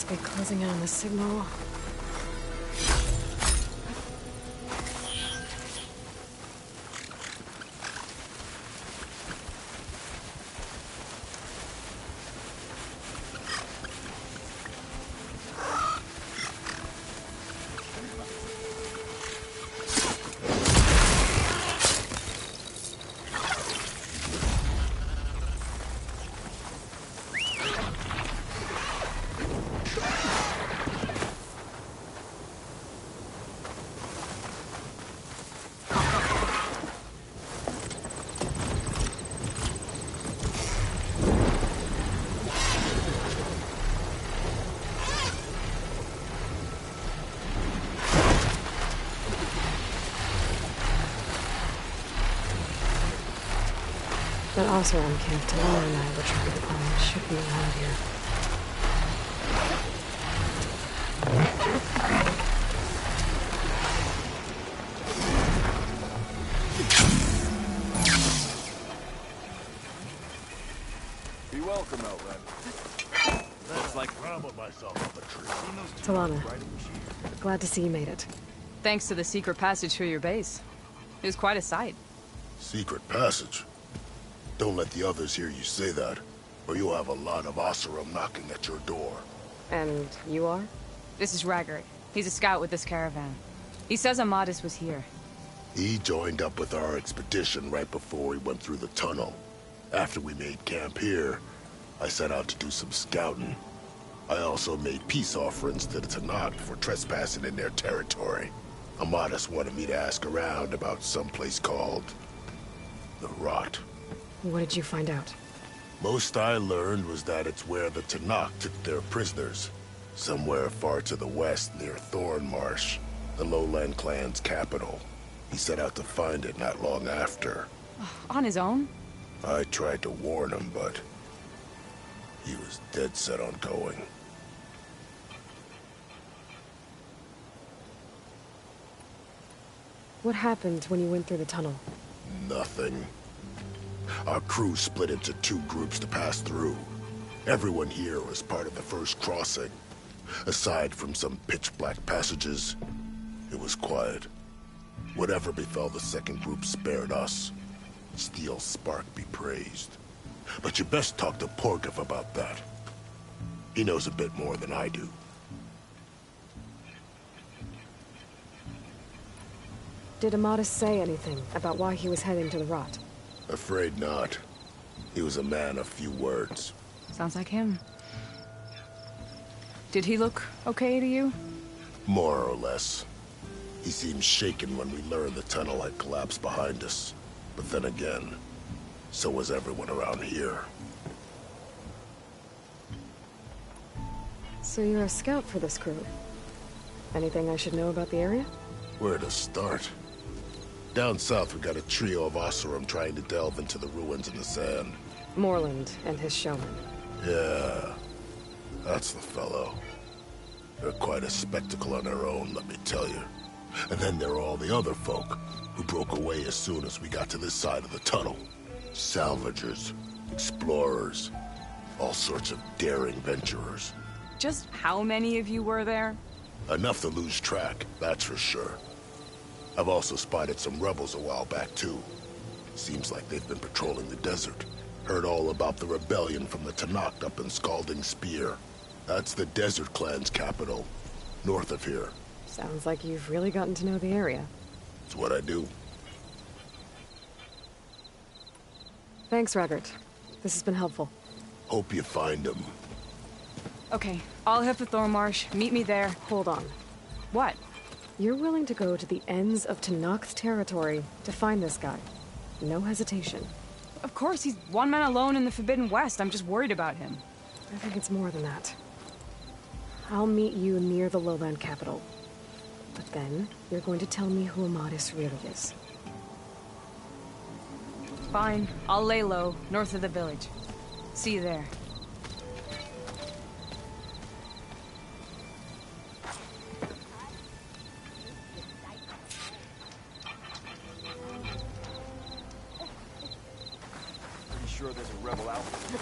Must be closing in on the signal. That Oseram camp Talana and I were trying to find should be around here. Be welcome, Outlander. That's like rambled myself up a tree. Talana, glad to see you made it. Thanks to the secret passage through your base. It was quite a sight. Secret passage? Don't let the others hear you say that, or you'll have a lot of Oseram knocking at your door. And you are? This is Raggart. He's a scout with this caravan. He says Amadis was here. He joined up with our expedition right before we went through the tunnel. After we made camp here, I set out to do some scouting. I also made peace offerings to the Tenakth for trespassing in their territory. Amadis wanted me to ask around about someplace called the Rot. What did you find out? Most I learned was that it's where the Tenakth took their prisoners. Somewhere far to the west near Thornmarsh, the Lowland clan's capital. He set out to find it not long after. On his own? I tried to warn him, but he was dead set on going. What happened when you went through the tunnel? Nothing. Our crew split into two groups to pass through. Everyone here was part of the first crossing. Aside from some pitch-black passages, it was quiet. Whatever befell the second group spared us. Steel Spark be praised. But you best talk to Porgif about that. He knows a bit more than I do. Did Amadis say anything about why he was heading to the Rot? Afraid not. He was a man of few words. Sounds like him. Did he look okay to you? More or less. He seemed shaken when we learned the tunnel had collapsed behind us. But then again, so was everyone around here. So you're a scout for this crew. Anything I should know about the area? Where to start? Down south, we got a trio of Oseram trying to delve into the ruins in the sand. Morland and his showman. Yeah, that's the fellow. They're quite a spectacle on their own, let me tell you. And then there are all the other folk, who broke away as soon as we got to this side of the tunnel. Salvagers, explorers, all sorts of daring venturers. Just how many of you were there? Enough to lose track, that's for sure. I've also spotted some rebels a while back, too. Seems like they've been patrolling the desert. Heard all about the rebellion from the Tenakth up in Scalding Spear. That's the Desert Clan's capital, north of here. Sounds like you've really gotten to know the area. It's what I do. Thanks, Raggart. This has been helpful. Hope you find him. Okay, I'll head for Thornmarsh. Meet me there. Hold on. What? You're willing to go to the ends of Tenakth territory to find this guy. No hesitation. Of course, he's one man alone in the Forbidden West. I'm just worried about him. I think it's more than that. I'll meet you near the Lowland capital. But then, you're going to tell me who Amadis really is. Fine. I'll lay low, north of the village. See you there. Pretty sure there's a rebel outfit.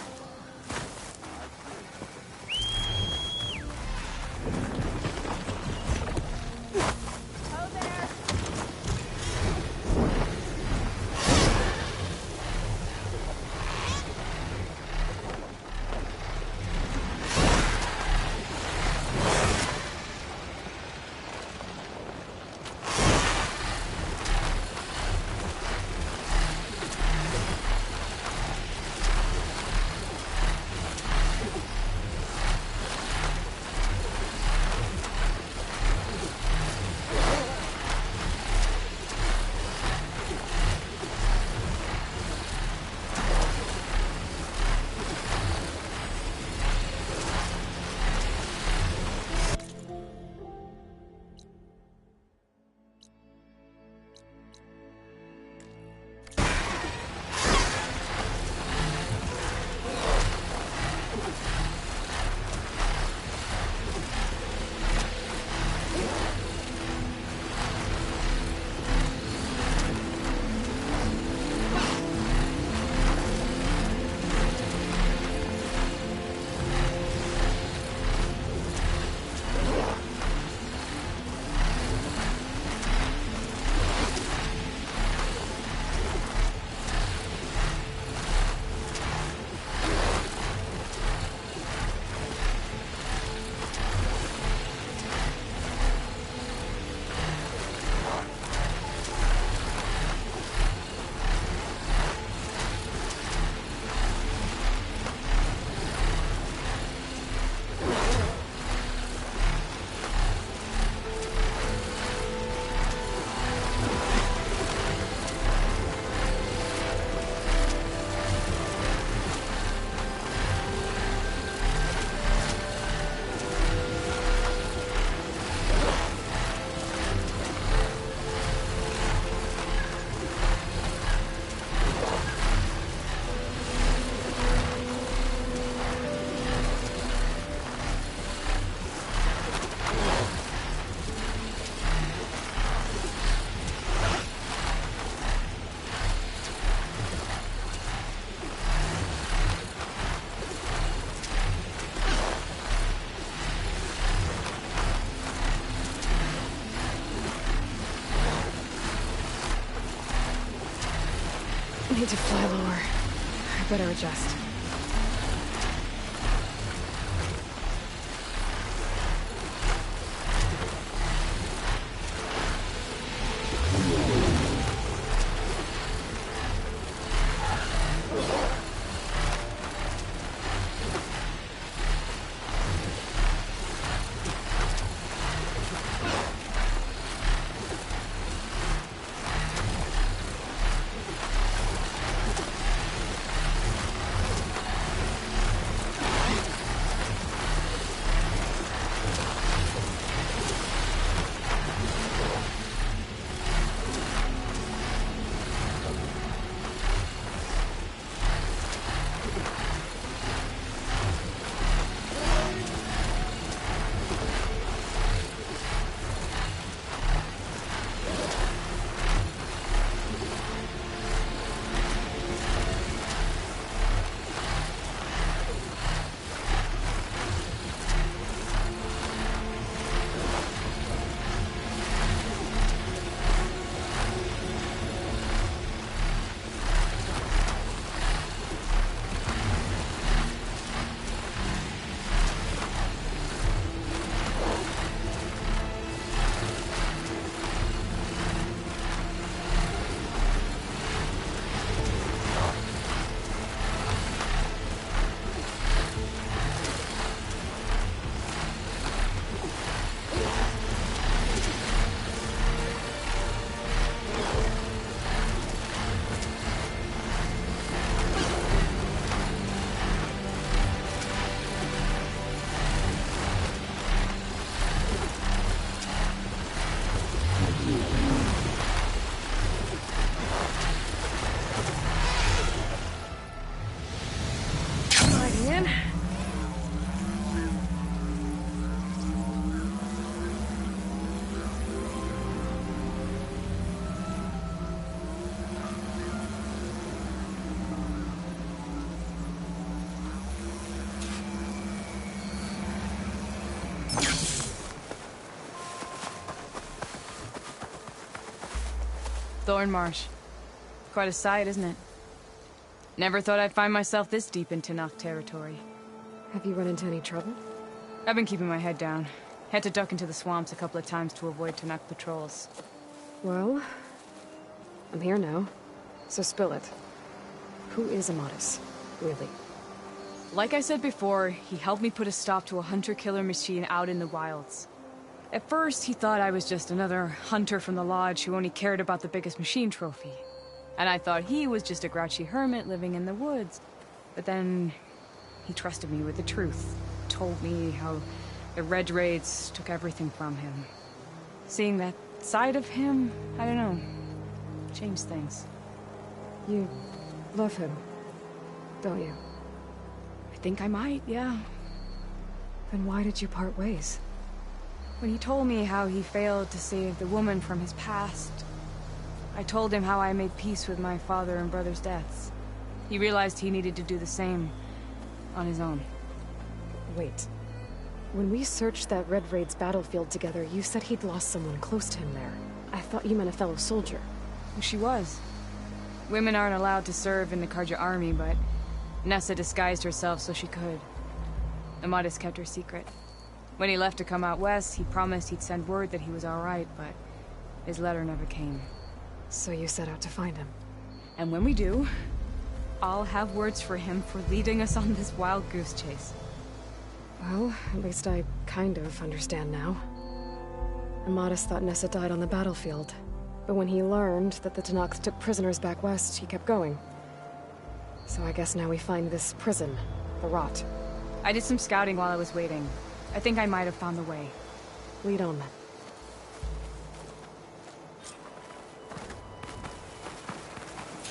need to fly lower. I better adjust. Thornmarsh. Quite a sight, isn't it? Never thought I'd find myself this deep into Tenakth territory. Have you run into any trouble? I've been keeping my head down. Had to duck into the swamps a couple of times to avoid Tenakth patrols. Well, I'm here now, so spill it. Who is Amadis, really? Like I said before, he helped me put a stop to a hunter-killer machine out in the wilds. At first, he thought I was just another hunter from the Lodge who only cared about the biggest machine trophy. And I thought he was just a grouchy hermit living in the woods. But then, he trusted me with the truth. Told me how the Red Raids took everything from him. Seeing that side of him, I don't know, changed things. You love him, don't you? I think I might, yeah. Then why did you part ways? When he told me how he failed to save the woman from his past, I told him how I made peace with my father and brother's deaths. He realized he needed to do the same on his own. Wait. When we searched that Red Raid's battlefield together, you said he'd lost someone close to him there. I thought you meant a fellow soldier. She was. Women aren't allowed to serve in the Carja army, but Nessa disguised herself so she could. Amadis kept her secret. When he left to come out west, he promised he'd send word that he was alright, but his letter never came. So you set out to find him. And when we do, I'll have words for him for leading us on this wild goose chase. Well, at least I kind of understand now. Amadis thought Nessa died on the battlefield, but when he learned that the Tenakth took prisoners back west, he kept going. So I guess now we find this prison, the Rot. I did some scouting while I was waiting. I think I might have found the way. Lead on then.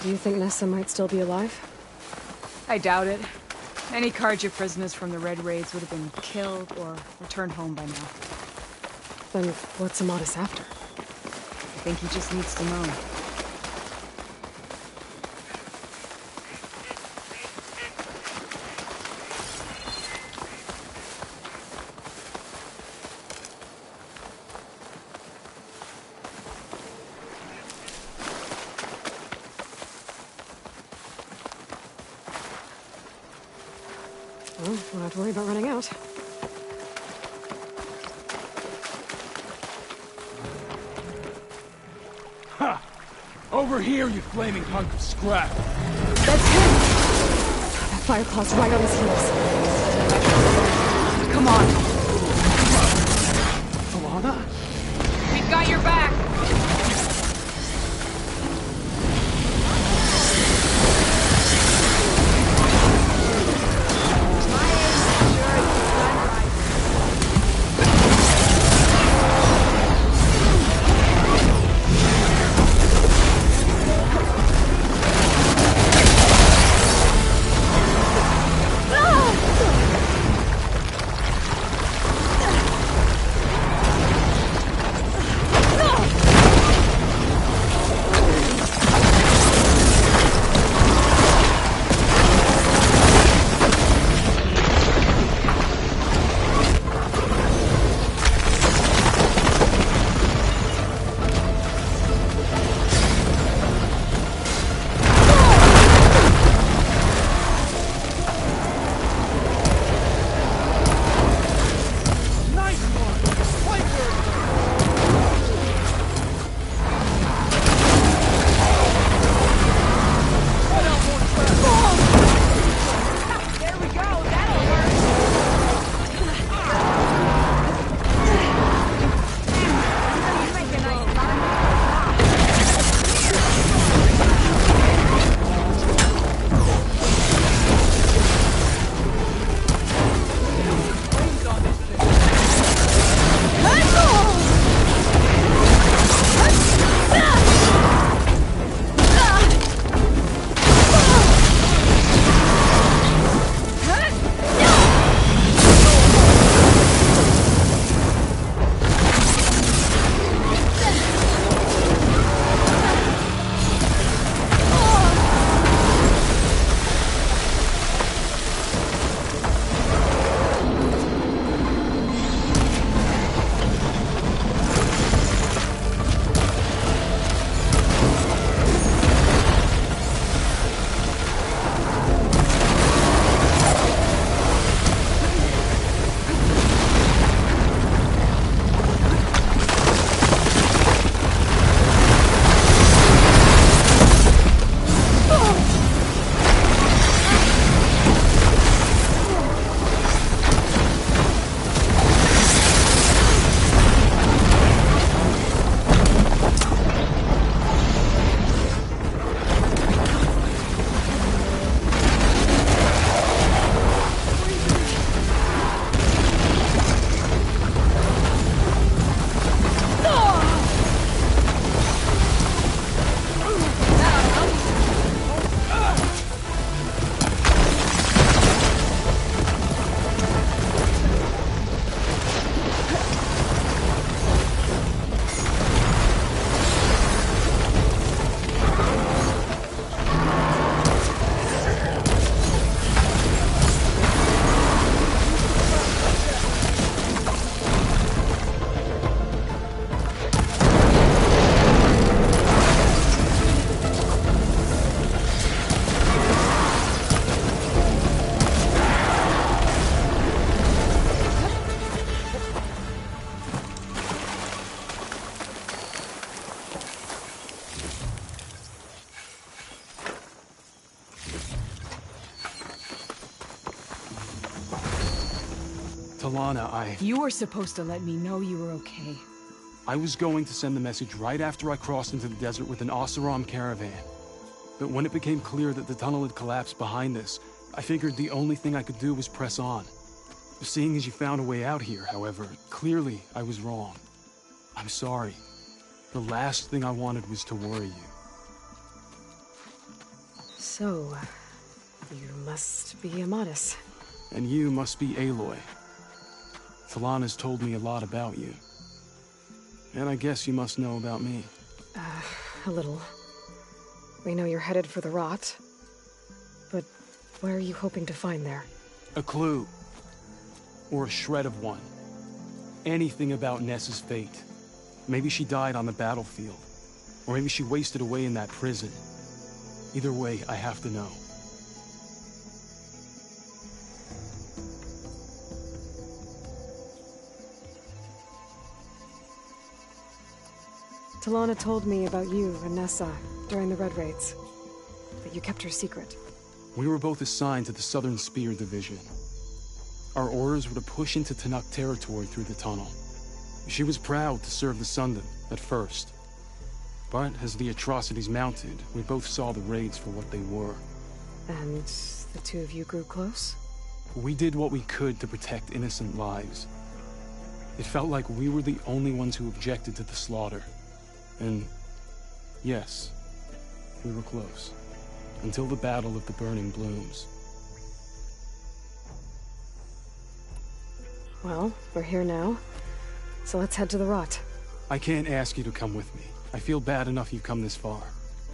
Do you think Nessa might still be alive? I doubt it. Any Carja prisoners from the Red Raids would have been killed or returned home by now. Then what's Amadis after? I think he just needs to know. Well, won't have to worry about running out. Ha! Over here, you flaming hunk of scrap! That's him! That Fireclaw's right on his heels. Come on. Talana? We've got your back. Talana, You were supposed to let me know you were okay. I was going to send the message right after I crossed into the desert with an Oseram caravan. But when it became clear that the tunnel had collapsed behind us, I figured the only thing I could do was press on. Seeing as you found a way out here, however, clearly I was wrong. I'm sorry. The last thing I wanted was to worry you. So, you must be Amadis. And you must be Aloy. Talana's told me a lot about you. And I guess you must know about me. A little. We know you're headed for the Rot. But what are you hoping to find there? A clue. Or a shred of one. Anything about Ness's fate. Maybe she died on the battlefield. Or maybe she wasted away in that prison. Either way, I have to know. Talana told me about you and Nessa during the Red Raids. But you kept her secret. We were both assigned to the Southern Spear Division. Our orders were to push into Tenakth territory through the tunnel. She was proud to serve the Sundom at first. But as the atrocities mounted, we both saw the raids for what they were. And the two of you grew close? We did what we could to protect innocent lives. It felt like we were the only ones who objected to the slaughter. And yes, we were close. Until the Battle of the Burning Blooms. Well, we're here now. So let's head to the Rot. I can't ask you to come with me. I feel bad enough you've come this far.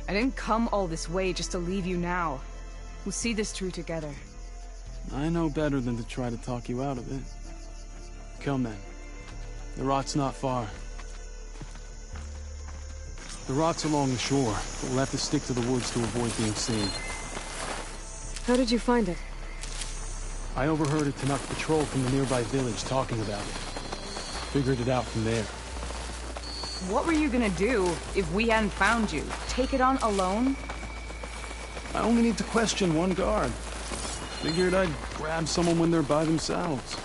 I didn't come all this way just to leave you now. We'll see this through together. I know better than to try to talk you out of it. Come then. The Rot's not far. The Rot's along the shore, but we'll have to stick to the woods to avoid being seen. How did you find it? I overheard a Tenakth patrol from the nearby village talking about it. Figured it out from there. What were you gonna do if we hadn't found you? Take it on alone? I only need to question one guard. Figured I'd grab someone when they're by themselves.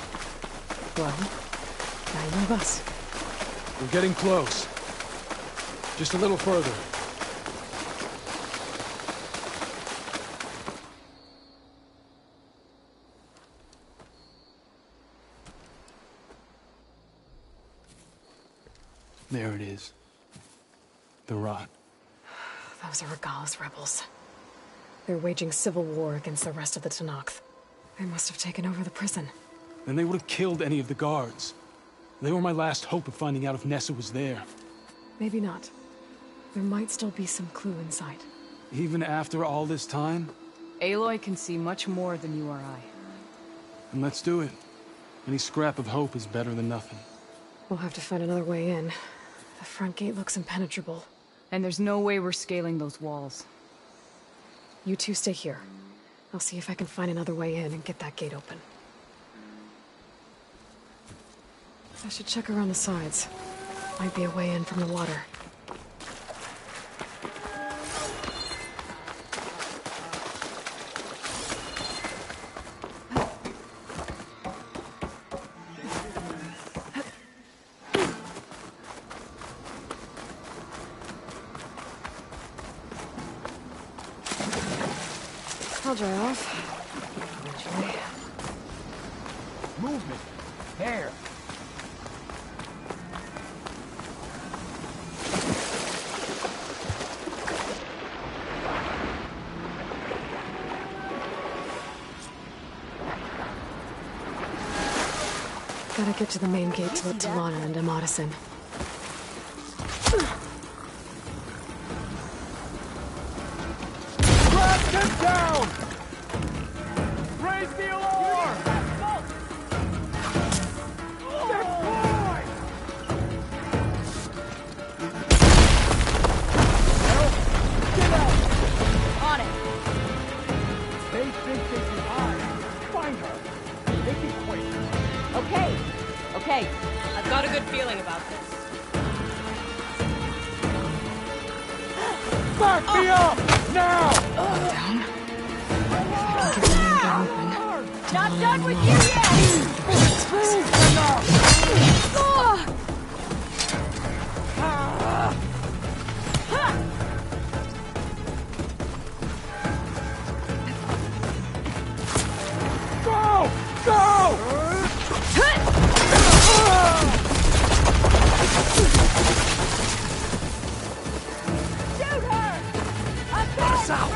Well, now you have us. We're getting close. Just a little further. There it is. The Rot. Those are Regalla's rebels. They're waging civil war against the rest of the Tenakth. They must have taken over the prison. Then they would have killed any of the guards. They were my last hope of finding out if Nessa was there. Maybe not. There might still be some clue inside. Even after all this time? Aloy can see much more than you or I. And let's do it. Any scrap of hope is better than nothing. We'll have to find another way in. The front gate looks impenetrable. And there's no way we're scaling those walls. You two stay here. I'll see if I can find another way in and get that gate open. I should check around the sides. Might be a way in from the water. I'll dry off. Eventually. Movement. There. Gotta get to the main gate to let Talana and Amadis in. Track him down! Raise the alarm! Deploy! Help! Get out! On it! They think they can hide. Find her. Make it quick. Okay, I've got a good feeling about this. Back me up! Now! Down. If I can get the main gate open. Not done with you yet! Go! Go! Shoot her! Let us out!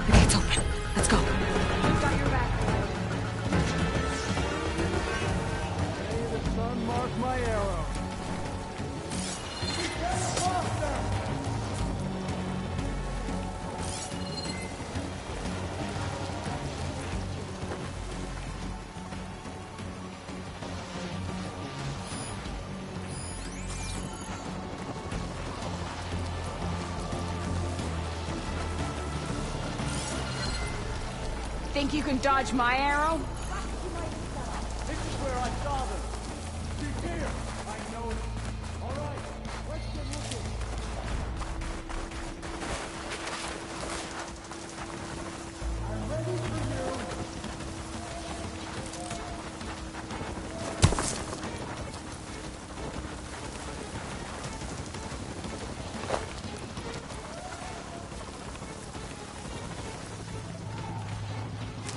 The gate's open. Let's go. May the sun mark my arrow. Get closer! Think you can dodge my arrow? This is where I saw them. She's here. I know it. All right, let's get looking. I'm ready for you.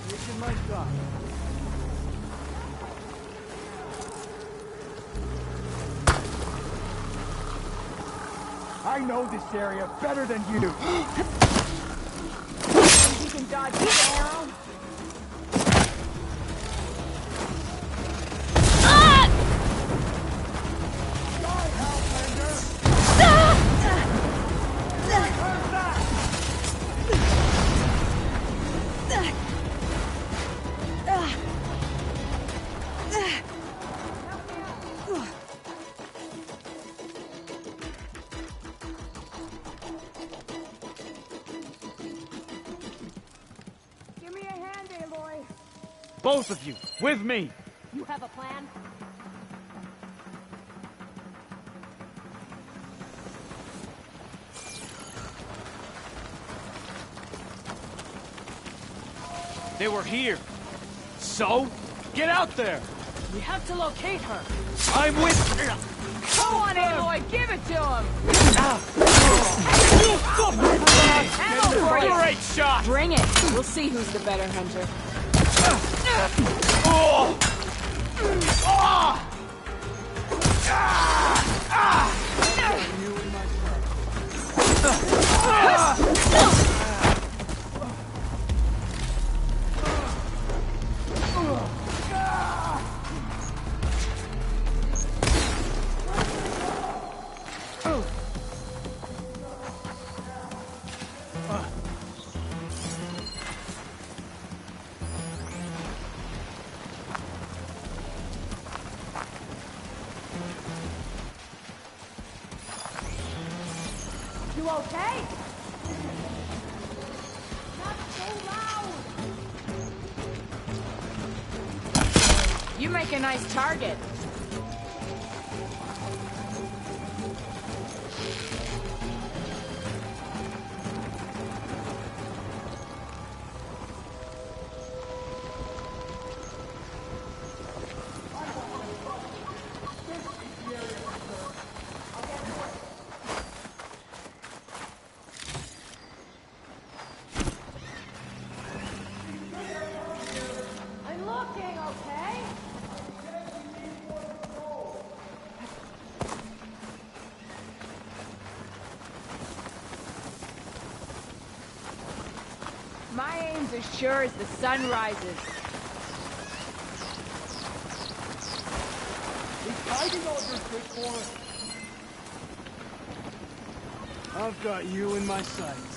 Taking my shot. I know this area better than you do. Think you can dodge this arrow? Die, Hellbender! Turn back! Give me a hand, Aloy. Both of you, with me! You have a plan? They were here. So? Get out there! We have to locate her. I'm with... Come on, Aloy, give it to him! Ammo for you! Great shot! Bring it! We'll see who's the better hunter. You okay? Not so loud. You make a nice target. I'm looking, okay? My aim's as sure as the sun rises. He's hiding all this good for us. I've got you in my sights.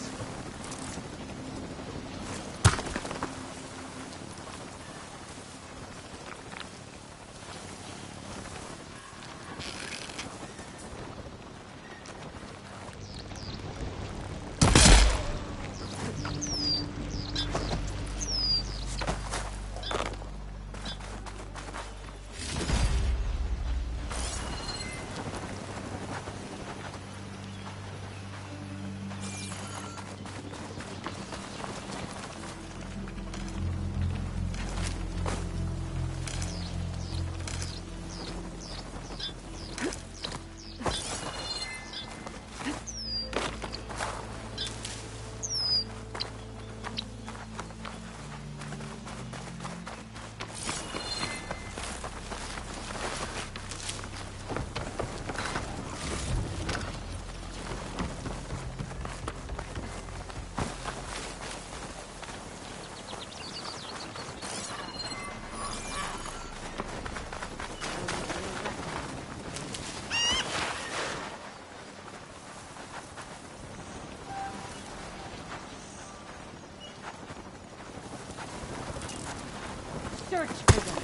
Search for them.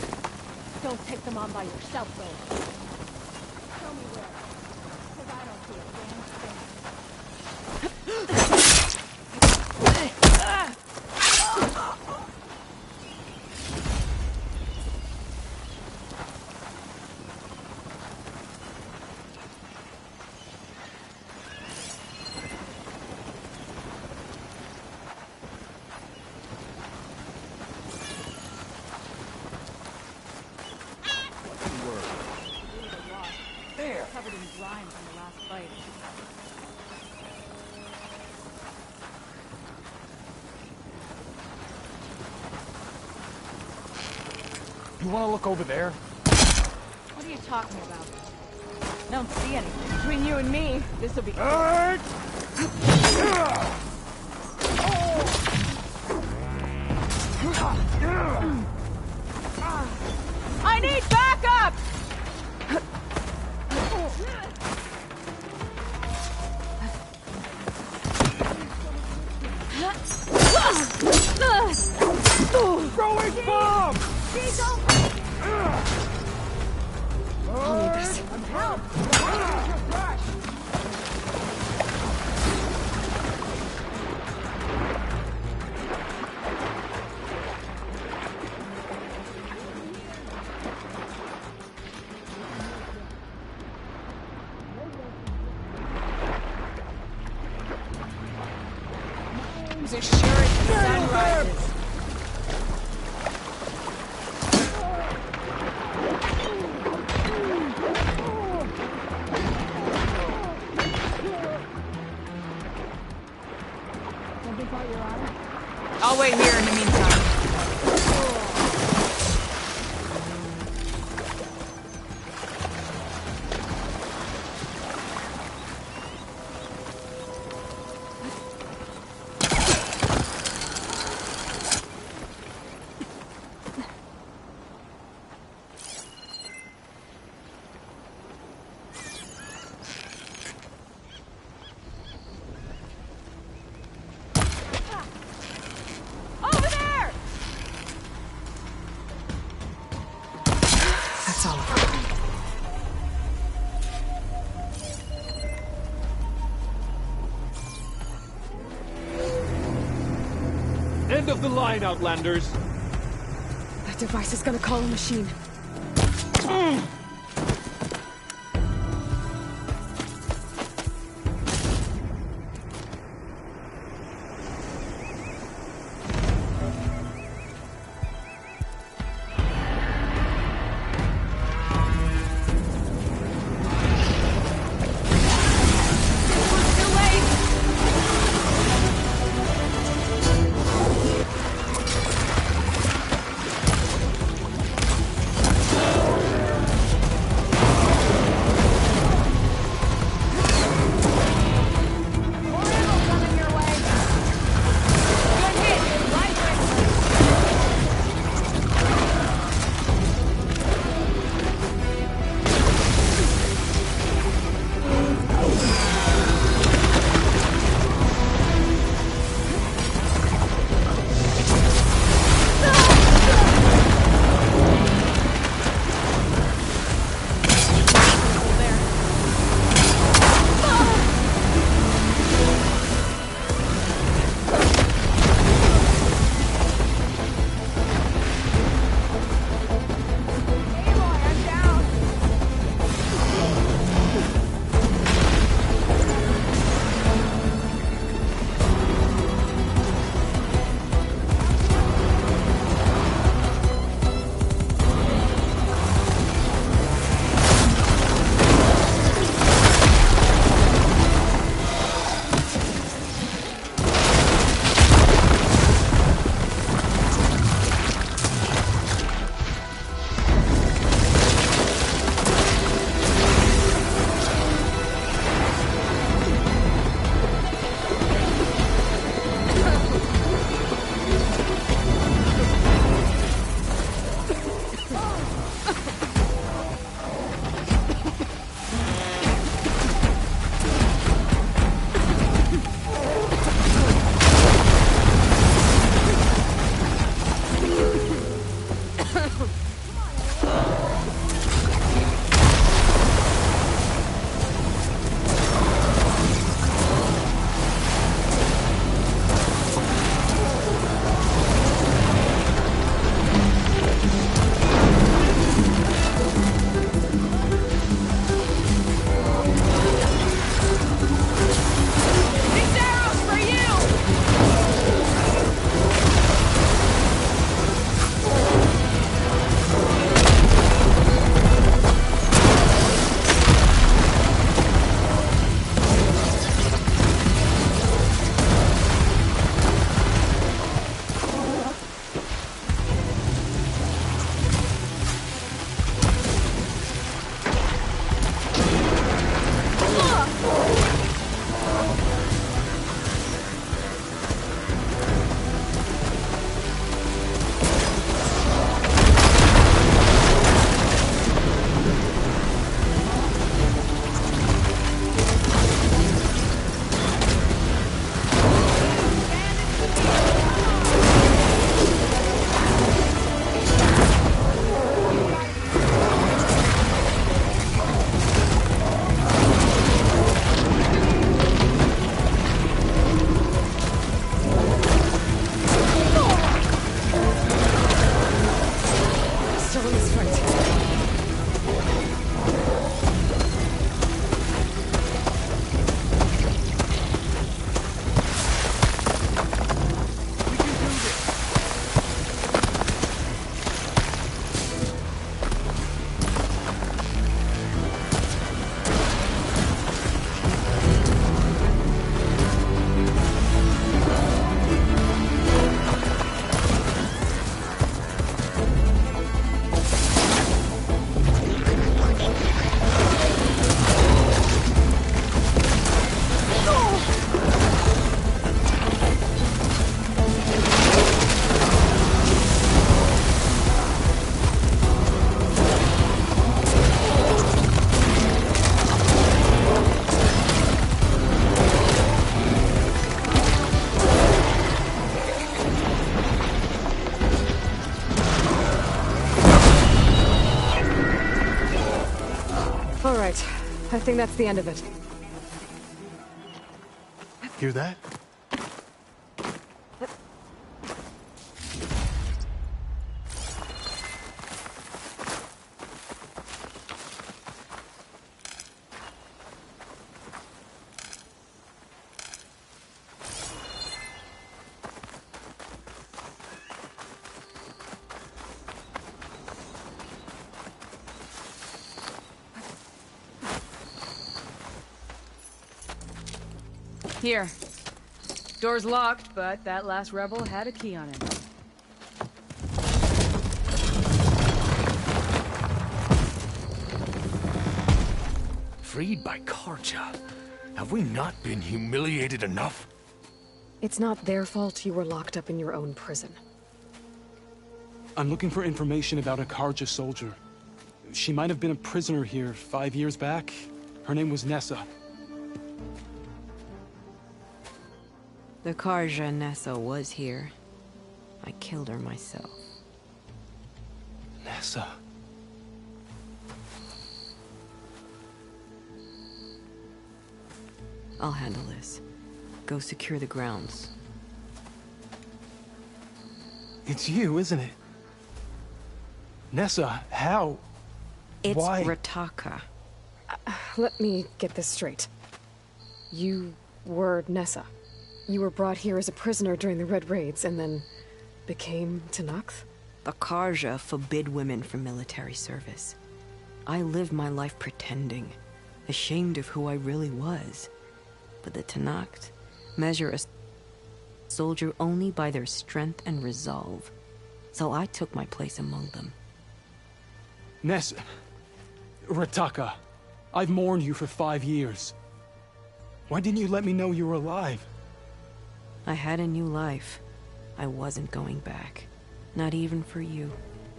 Don't take them on by yourself, though. Tell me where. Because I don't see a damn thing. covered in grime from the last fight. You want to look over there? What are you talking about? I don't see anything. Between you and me, this'll be... I need backup! Throwing bomb! I'll need this. As sure as the sun rises. I'll wait here in the meantime. Over there! That's all of it. End of the line, Outlanders. That device is gonna call a machine. All right. I think that's the end of it. Hear that? Here. Door's locked, but that last rebel had a key on it. Freed by Carja. Have we not been humiliated enough? It's not their fault you were locked up in your own prison. I'm looking for information about a Carja soldier. She might have been a prisoner here 5 years back. Her name was Nessa. The Carja Nessa was here. I killed her myself. Nessa. I'll handle this. Go secure the grounds. It's you, isn't it? Nessa, how? It's Why? Rataka. Let me get this straight. You were Nessa. You were brought here as a prisoner during the Red Raids and then became Tenakth? The Carja forbid women from military service. I lived my life pretending, ashamed of who I really was. But the Tenakth measure a soldier only by their strength and resolve. So I took my place among them. Nessa. Rataka. I've mourned you for 5 years. Why didn't you let me know you were alive? I had a new life. I wasn't going back. Not even for you,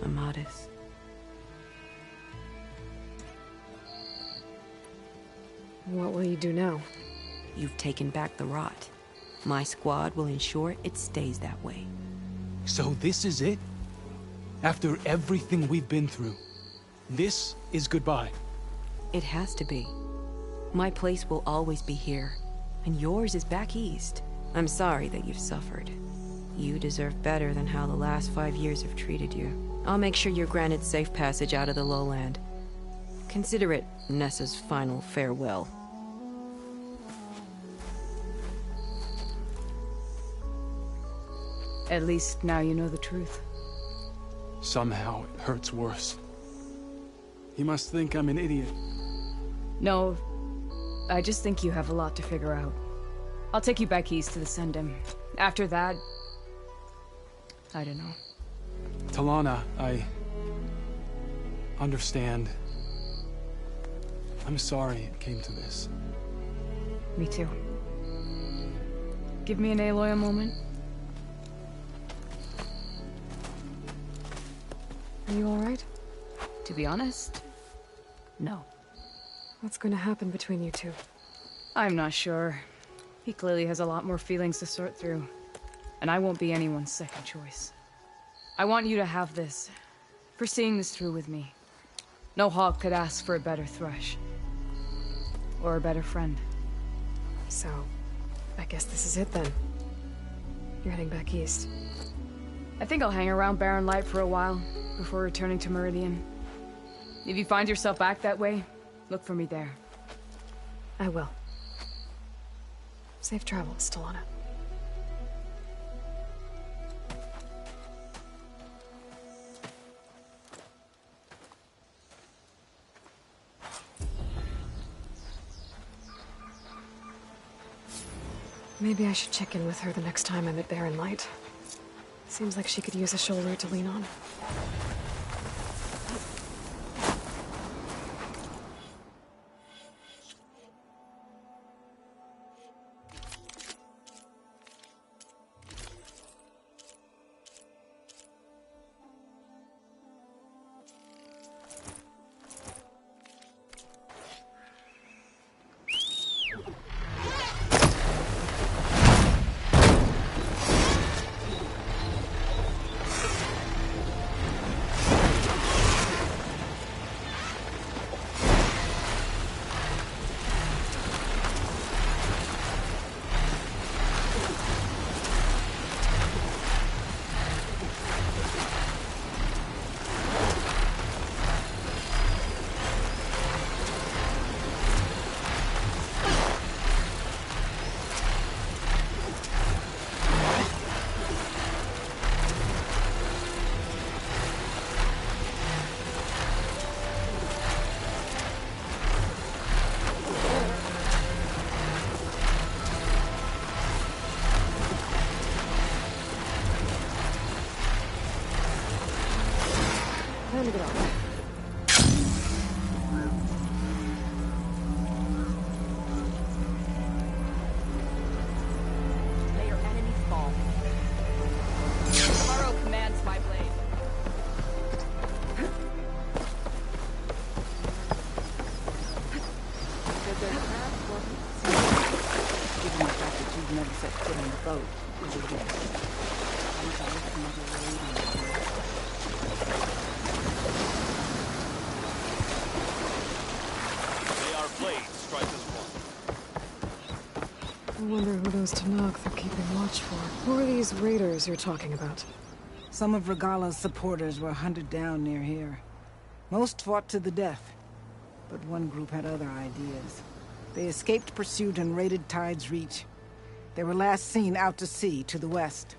Amadis. What will you do now? You've taken back the rot. My squad will ensure it stays that way. So this is it? After everything we've been through, this is goodbye. It has to be. My place will always be here, and yours is back east. I'm sorry that you've suffered. You deserve better than how the last 5 years have treated you. I'll make sure you're granted safe passage out of the lowland. Consider it Nessa's final farewell. At least now you know the truth. Somehow it hurts worse. He must think I'm an idiot. No, I just think you have a lot to figure out. I'll take you back east to the Sendem. After that, I don't know. Talana, I understand. I'm sorry it came to this. Me too. Give me an Aloy a moment. Are you alright? To be honest, no. What's going to happen between you two? I'm not sure. He clearly has a lot more feelings to sort through. And I won't be anyone's second choice. I want you to have this. For seeing this through with me. No hawk could ask for a better thrush. Or a better friend. So, I guess this is it then. You're heading back east. I think I'll hang around Barren Light for a while, before returning to Meridian. If you find yourself back that way, look for me there. I will. Safe travels, Talana. Maybe I should check in with her the next time I'm at Barren Light. Seems like she could use a shoulder to lean on. their craft wasn't serious. Given the fact that you've never set foot on the boat, is a risk. Once I left another raid on the boat. May our blades strike as one. I wonder who those Tenakth are keeping watch for. Who are these raiders you're talking about? Some of Regala's supporters were hunted down near here. Most fought to the death, but one group had other ideas. They escaped pursuit and raided Tide's Reach. They were last seen out to sea, to the west.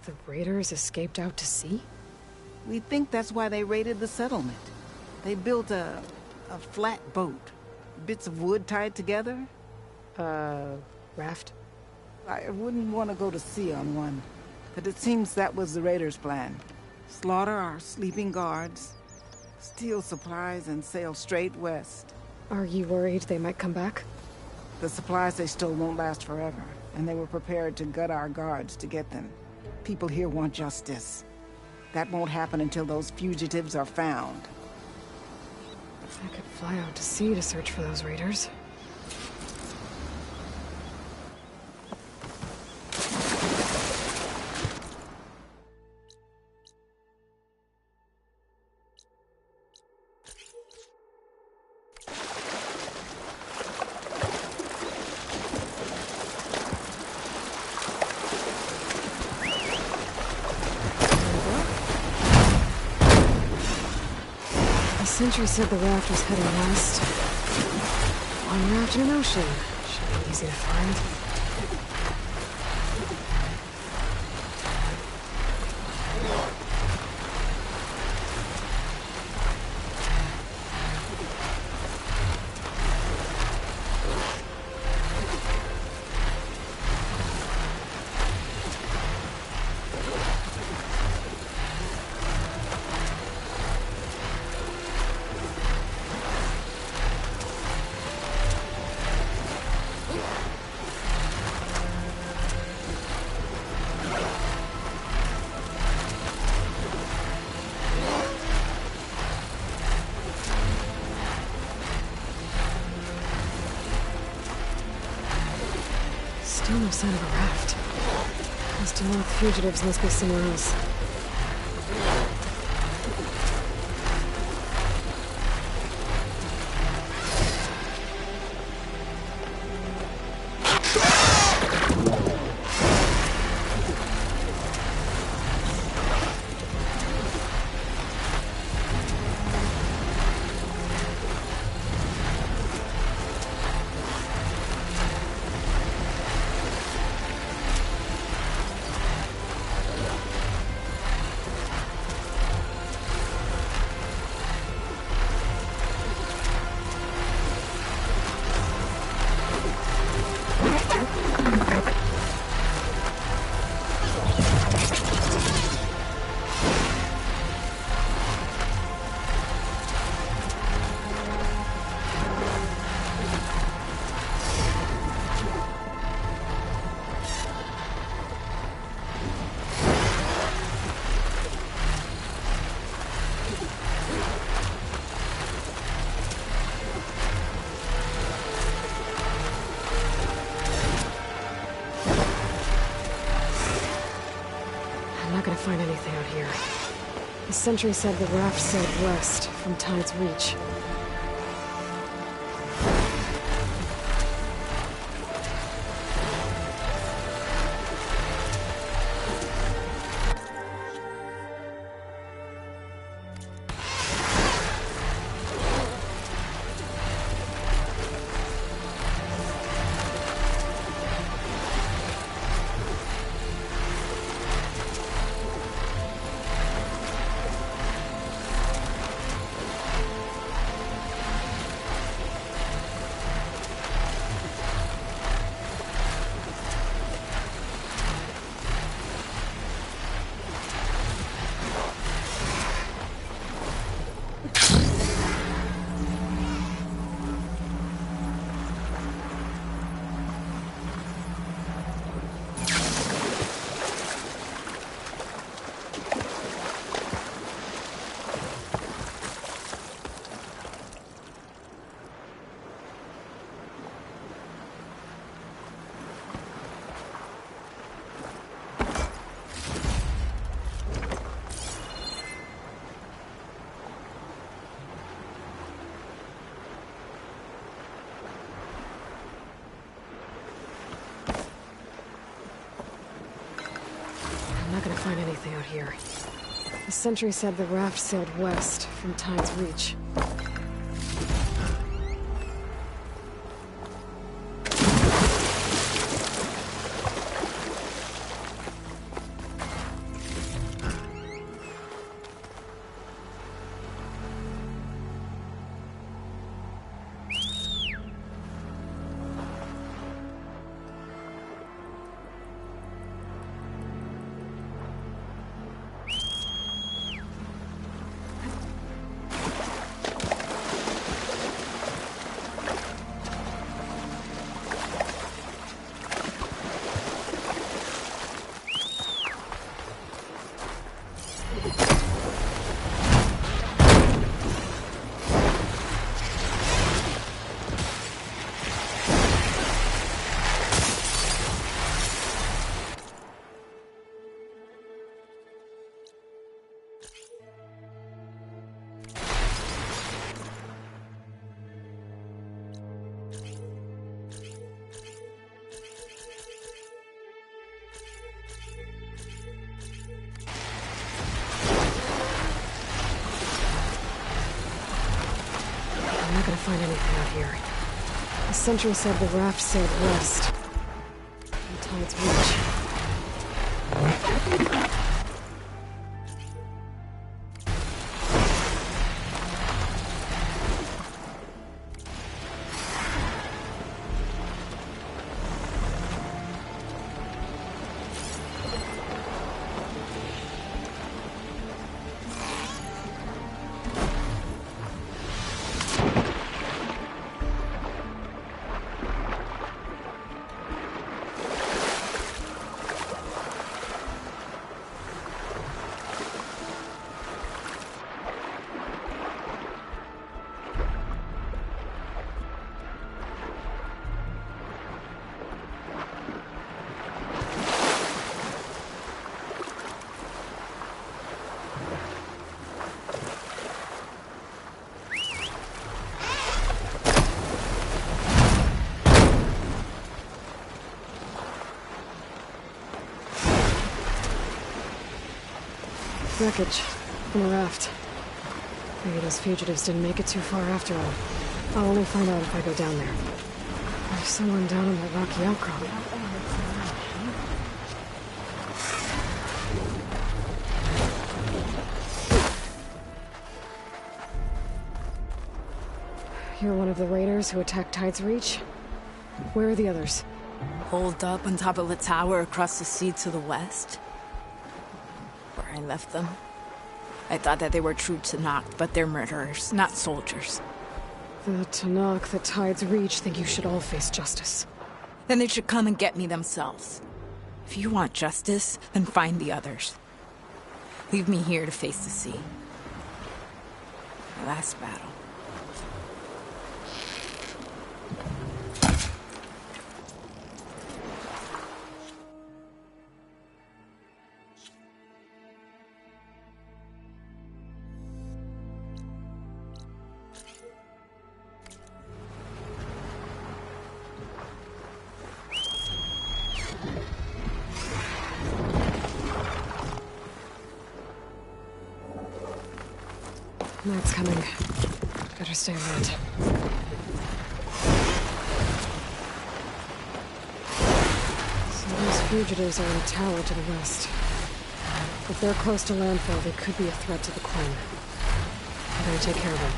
The raiders escaped out to sea? We think that's why they raided the settlement. They built a flat boat. Bits of wood tied together. Raft? I wouldn't want to go to sea on one, but it seems that was the raiders' plan. Slaughter our sleeping guards, steal supplies, and sail straight west. Are you worried they might come back? The supplies they stole won't last forever, and they were prepared to gut our guards to get them. People here want justice. That won't happen until those fugitives are found. I could fly out to sea to search for those raiders. The sentry said the raft was heading west. One raft in an ocean. Should be easy to find. Still no sign of a raft. Those Tenakth fugitives must be somewhere else. Gonna find anything out here. The sentry said the raft sailed west from Tide's Reach. gonna find anything out here. The sentry said the raft sailed west from Tide's Reach. I'm not gonna find anything out here. The sentry said the raft sailed west from Tide's Reach. Wreckage from a raft. Maybe those fugitives didn't make it too far after all. I'll only find out if I go down there. There's someone down in that rocky outcrop. You're one of the raiders who attacked Tide's Reach? Where are the others? Holed up on top of a tower across the sea to the west. Where I left them. I thought that they were true Tenakth, but they're murderers, not soldiers. The Tenakth at Tide's Reach think you should all face justice. Then they should come and get me themselves. If you want justice, then find the others. Leave me here to face the sea. My last battle. Night's coming. Better stay alert. So those fugitives are in a tower to the west. If they're close to landfall, they could be a threat to the Queen. I'm gonna take care of them.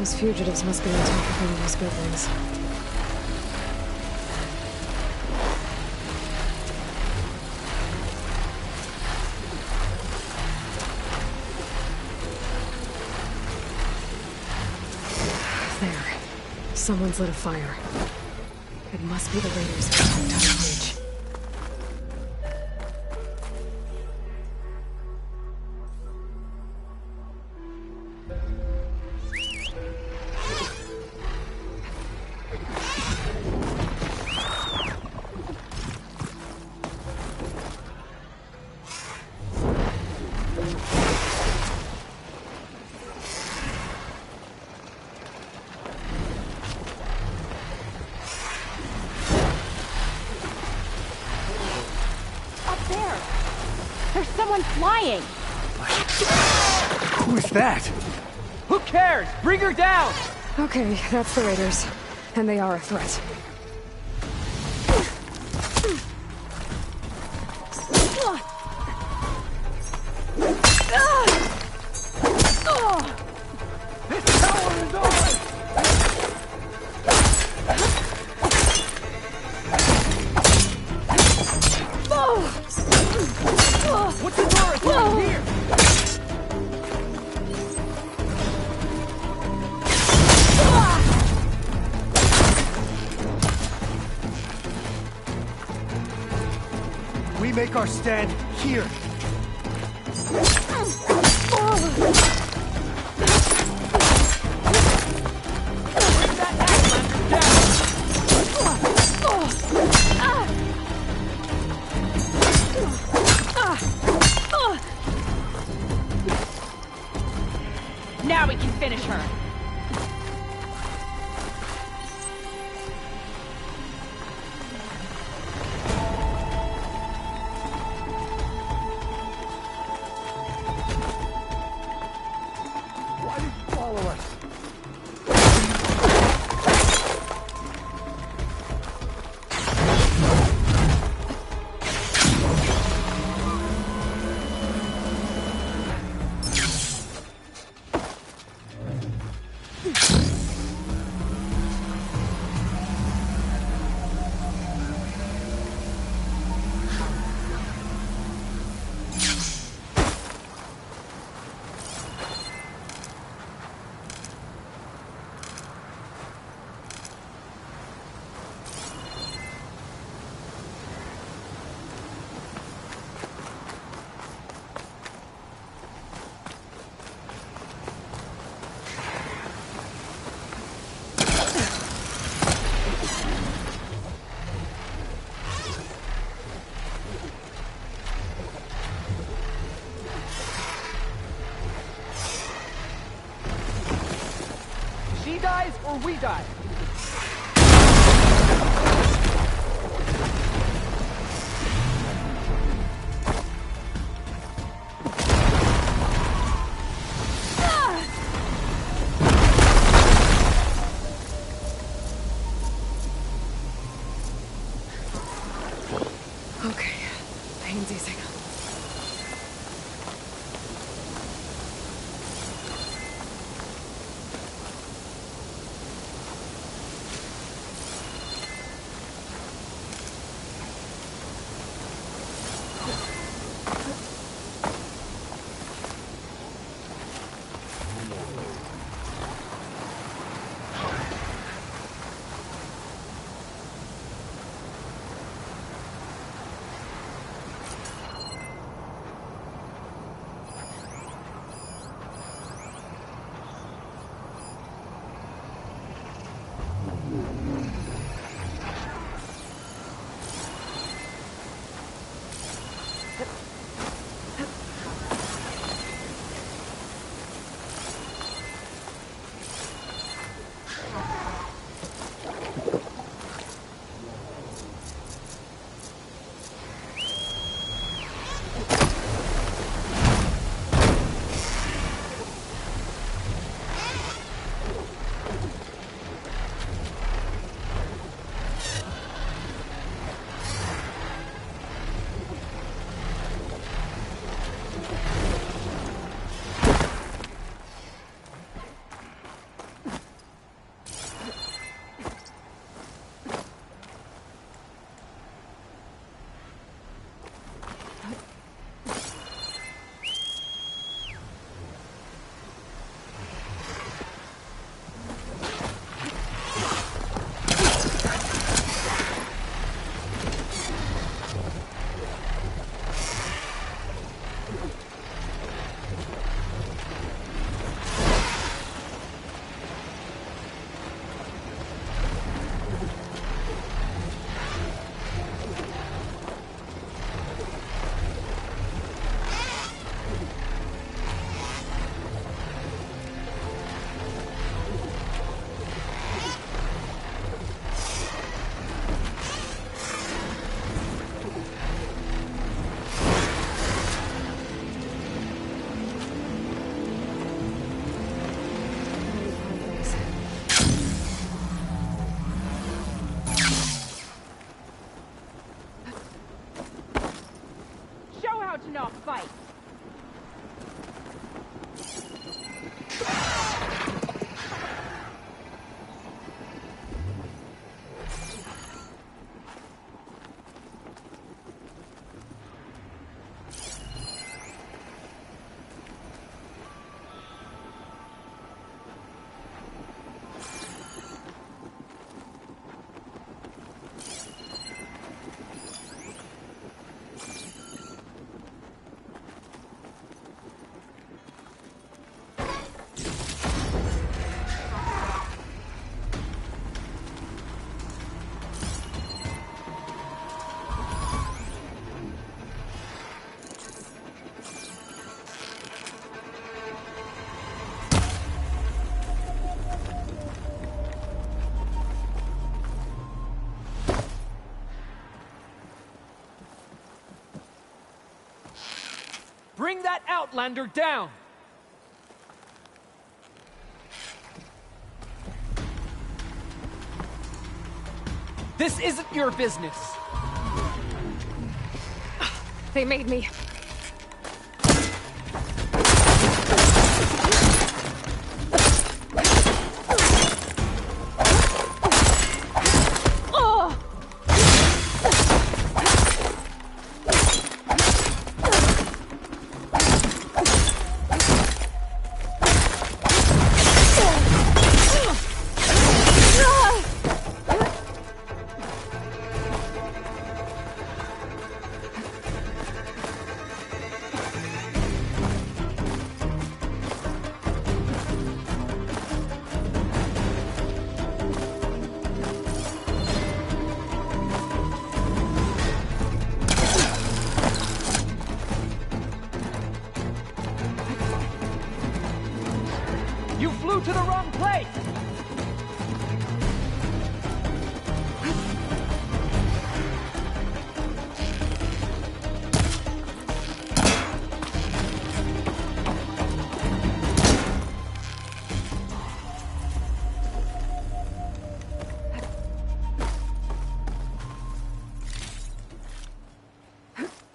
Those fugitives must be on top of one of those buildings. There. Someone's lit a fire. It must be the raiders who attacked Tides Reach. There's someone flying! Who is that? Who cares? Bring her down! Okay, that's the raiders. And they are a threat. This tower is open! What's the door doing here? We make our stand here. Now we can finish her! Why did you follow us? She dies or we die. Okay. Pain's easing. Tenakth fight. Bring that Outlander down! This isn't your business! They made me. You flew to the wrong place!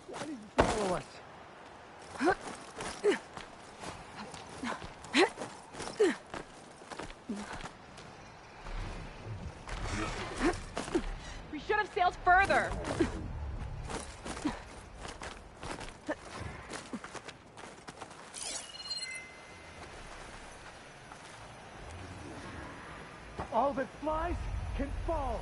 Why did you follow us? We should have sailed further. All that flies can fall.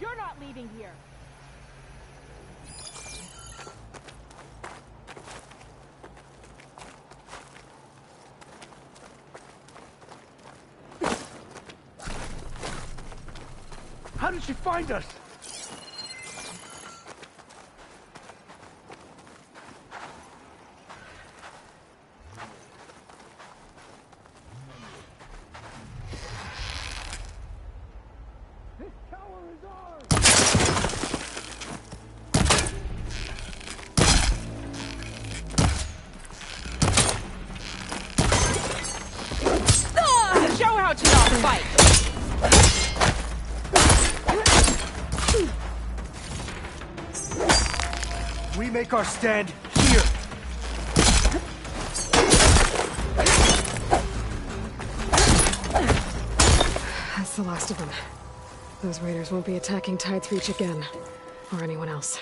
You're not leaving here. How did she find us? This tower is ours! Show how Tenakth fight. We make our stand here. That's the last of them. Those raiders won't be attacking Tide's Reach again. Or anyone else.